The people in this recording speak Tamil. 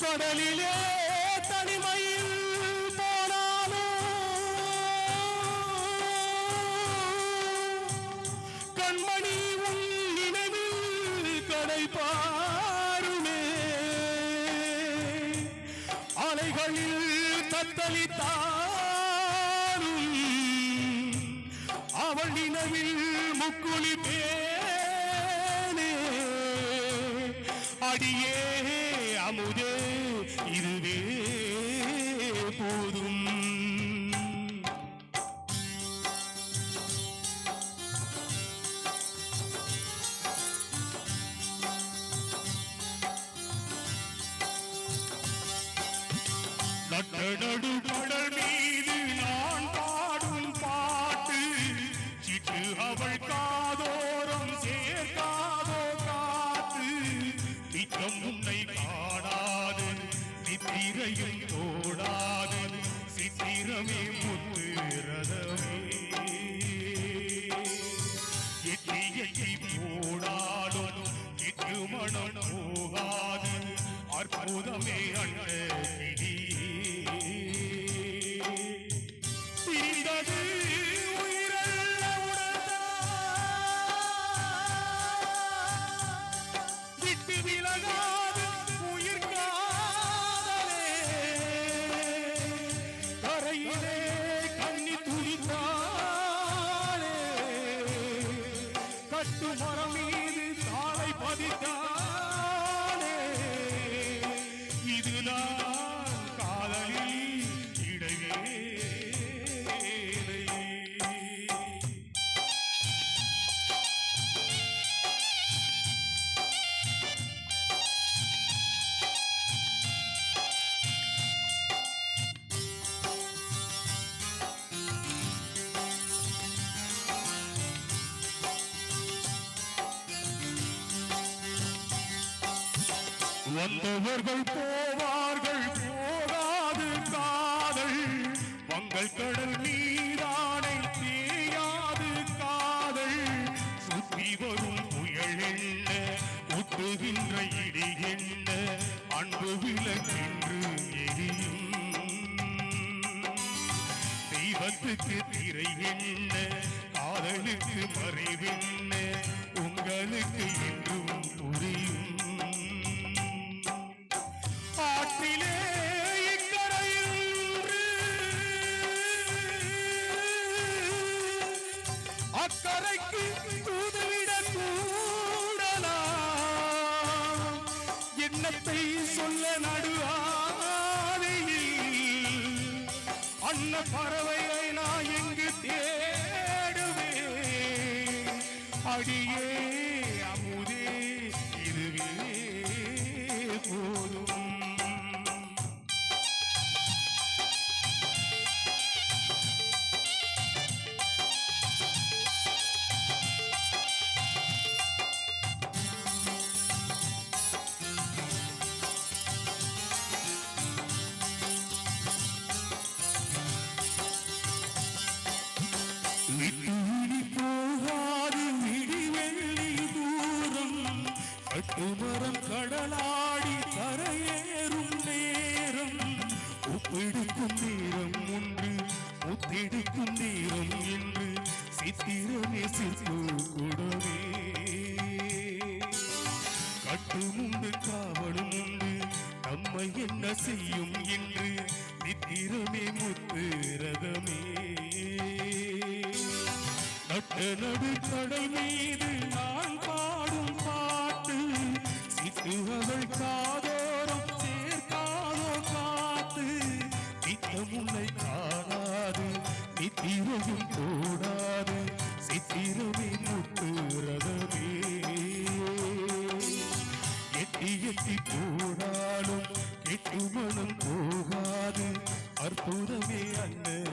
கடலிலே தனிமையில் போனாலும் கண்மணி உன் நினைவில் கடை பாருமே அலைகளில் தத்தளித்தாலும் அவள் நினைவில் முக்குளிப்பேனே அடியே அமுதே இதுவே போதும் நடு கடல் மீது நான் பாடும் பாட்டு சிட்டு அவள் காதோரம் சேர்க்காதோ காத்து நித்தம் உன்னை காணாது நித்திரையும் ஓடாது சித்திரமே முத்து ரதமே எட்டி எட்டி போடாலும் எட்டு மனம் போகாது அற்புதமே அண்ணி மரம் மீது தாளை பதித்தானே இதுதான் காதலில் இடைவேளை வந்தவர்கள் போவார்கள் போகாது காதல் வங்கள் கடல் நீரானை தேயாது காதல் சுத்தி வரும் புயல் என்ன ஒட்டுகின்ற இடி என்ன அன்பு விளக்கென்று எரியும் தெய்வத்துக்கு திரை என்ன காதலுக்கு மறைவென்ன உங்களுக்கு என்றும் புரியும் அக்கரைக்கு தூதுவிட கூடலாம் எண்ணத்தை சொல்ல நடுவாதையில் அன்ன பறவையை நான் எங்கு தேடுவேன் அடியே அமுதே இதுவே போதும் போகாது விடிவெள்ளி தூரம் கட்டுமரம் கடலாடி கரையேறும் நேரம் ஒப்பெடுக்கும் நேரம் ஒன்று ஒத்தெடுக்கும் நேரம் என்று சித்திரமே சிற்பு கூடவே கட்டும் உண்டு காவலும் உண்டு நம்மை என்ன செய்யும் என்று நித்திரமே முத்து ரதமே நடு கடல் மீது நான் பாடும் பாட்டு சித்து அவள் காதோரம் சேர்க்காதோ காத்து நித்தம் உன்னை காணாது நித்திரையும் போடாது சித்திரமே முத்து ரதமே எட்டி எட்டி போடாலும் எட்டு மனம் போகாது அற்புதமே அண்ணன்